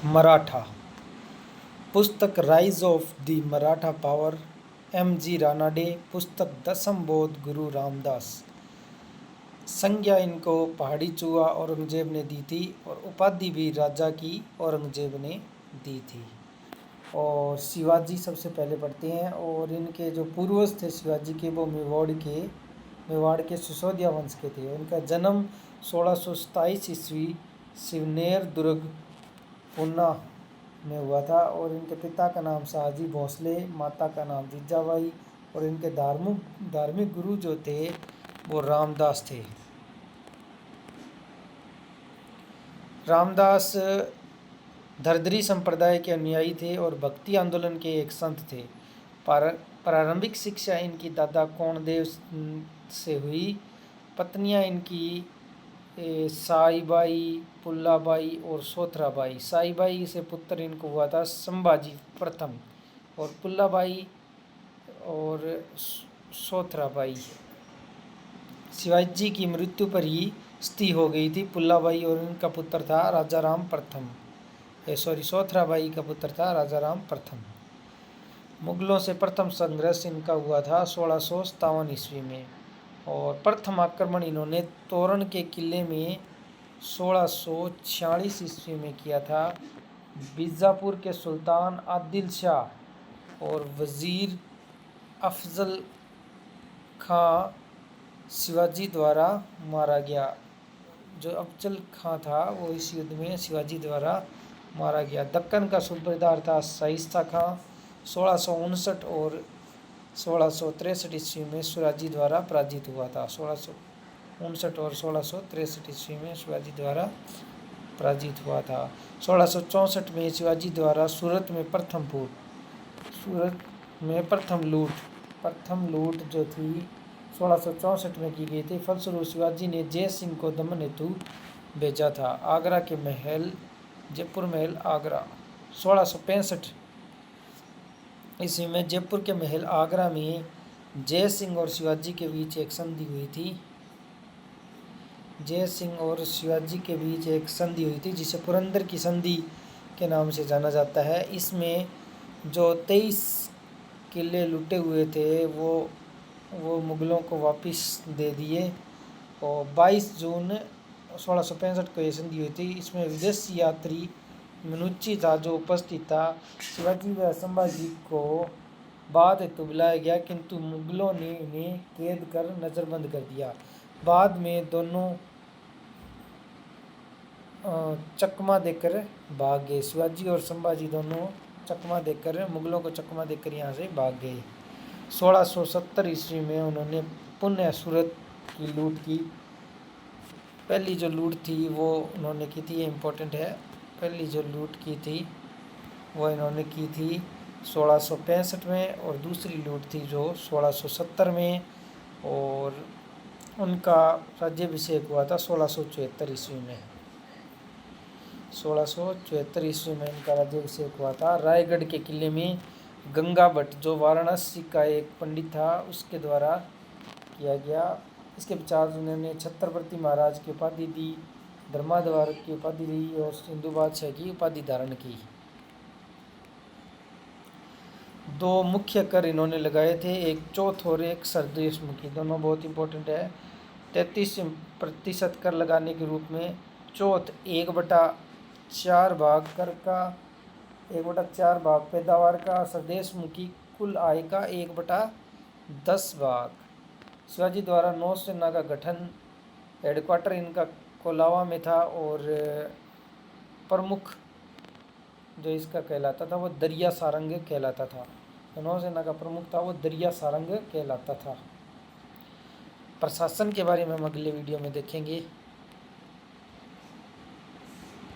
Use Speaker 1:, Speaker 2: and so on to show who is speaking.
Speaker 1: मराठा। पुस्तक rise of the Maratha power, M.G. Ranade. पुस्तक दसम बोध, गुरु रामदास। संज्ञा इनको पहाड़ी चूहा औरंगजेब ने दी थी और उपाधि भी राजा की औरंगजेब ने दी थी। और शिवाजी सबसे पहले पढ़ते हैं। और इनके जो पूर्वज थे शिवाजी के, वो मेवाड़ के सिसोदिया वंश के थे। उनका जन्म 1627 ईस्वी शिवनेर दुर्ग पूना में हुआ था। और इनके पिता का नाम शाहजी भोसले, माता का नाम जीजाबाई। और इनके धार्मिक गुरु जो थे वो रामदास थे। रामदास धरधरी संप्रदाय के अनुयायी थे और भक्ति आंदोलन के एक संत थे। प्रारंभिक शिक्षा इनकी दादा कोणदेव से हुई। पत्नियां इनकी साईबाई, पुल्लाबाई और सोथराबाई। साईबाई से पुत्र इनको हुआ था संभाजी प्रथम, और पुल्लाबाई और सोथराबाई शिवाजी की मृत्यु पर ही स्त्री हो गई थी। पुल्लाबाई और इनका पुत्र था राजा राम प्रथम, सोथराबाई का पुत्र था राजा राम प्रथम। मुगलों से प्रथम संघर्ष इनका हुआ था 1657 ईस्वी में। और प्रथम आक्रमण इन्होंने तोरण के किले में 1646 ईस्वी में किया था। बीजापुर के सुल्तान आदिल शाह और वजीर अफजल खां शिवाजी द्वारा मारा गया। जो अफजल खां था वो इस युद्ध में शिवाजी द्वारा मारा गया। दक्कन का सूबेदार था शाइस्ता खां। 1659 और 1663 ईस्वी में शिवाजी द्वारा पराजित हुआ था। 1659 और 1663 ईस्वी में शिवाजी द्वारा पराजित हुआ था। 1664 में शिवाजी द्वारा सूरत में प्रथम लूट जो थी 1664 में की गई थी। फलस्वरूप शिवाजी ने जय सिंह को दमन हेतु भेजा था। आगरा के महल, जयपुर महल आगरा। 1665 ईस्वी में जयपुर के महल आगरा में जय सिंह और शिवाजी के बीच एक संधि हुई थी। जिसे पुरंदर की संधि के नाम से जाना जाता है। इसमें जो 23 किले लूटे हुए थे वो मुगलों को वापस दे दिए। और 22 जून 1665 को ये संधि हुई थी। इसमें विदेशी यात्री मनुची था जो उपस्थित था। शिवाजी व संभाजी को बाद हेतु बुलाया गया, किंतु मुगलों ने इन्हें कैद कर नजरबंद कर दिया। बाद में दोनों चकमा देकर भाग गए। शिवाजी और संभाजी दोनों मुगलों को चकमा देकर यहाँ से भाग गए। 1670 ईस्वी में उन्होंने पुनः सूरत की लूट की। पहली जो लूट थी वो उन्होंने की थी, ये इम्पोर्टेंट है। पहली जो लूट की थी वो इन्होंने की थी 1665 में, और दूसरी लूट थी जो 1670 में। और उनका राज्याभिषेक हुआ था 1674 ईस्वी में। 1674 ईस्वी में इनका राज्याभिषेक हुआ था। रायगढ़ के किले में गंगा भट्ट जो वाराणसी का एक पंडित था उसके द्वारा किया गया। इसके पश्चात उन्होंने छत्रपति महाराज की उपाधि दी, धर्माधिकार की उपाधि दी और सिंधु बादशाह की उपाधि धारण की। 2 मुख्य कर इन्होंने लगाए थे, एक चौथ और एक सरदेशमुखी। दोनों बहुत इंपॉर्टेंट है। 33% कर लगाने के रूप में चौथ 1/4 भाग कर का, 1/4 भाग पैदावार का, सरदेशमुखी कुल आय का 1/10 भाग। शिवाजी द्वारा नौसेना का गठन, हेडक्वार्टर इनका कोलावा में था। और प्रमुख जो इसका कहलाता था वो दरिया सारंग कहलाता था। तो नौसेना का प्रमुख था वो दरिया सारंग कहलाता था। प्रशासन के बारे में हम अगले वीडियो में देखेंगे।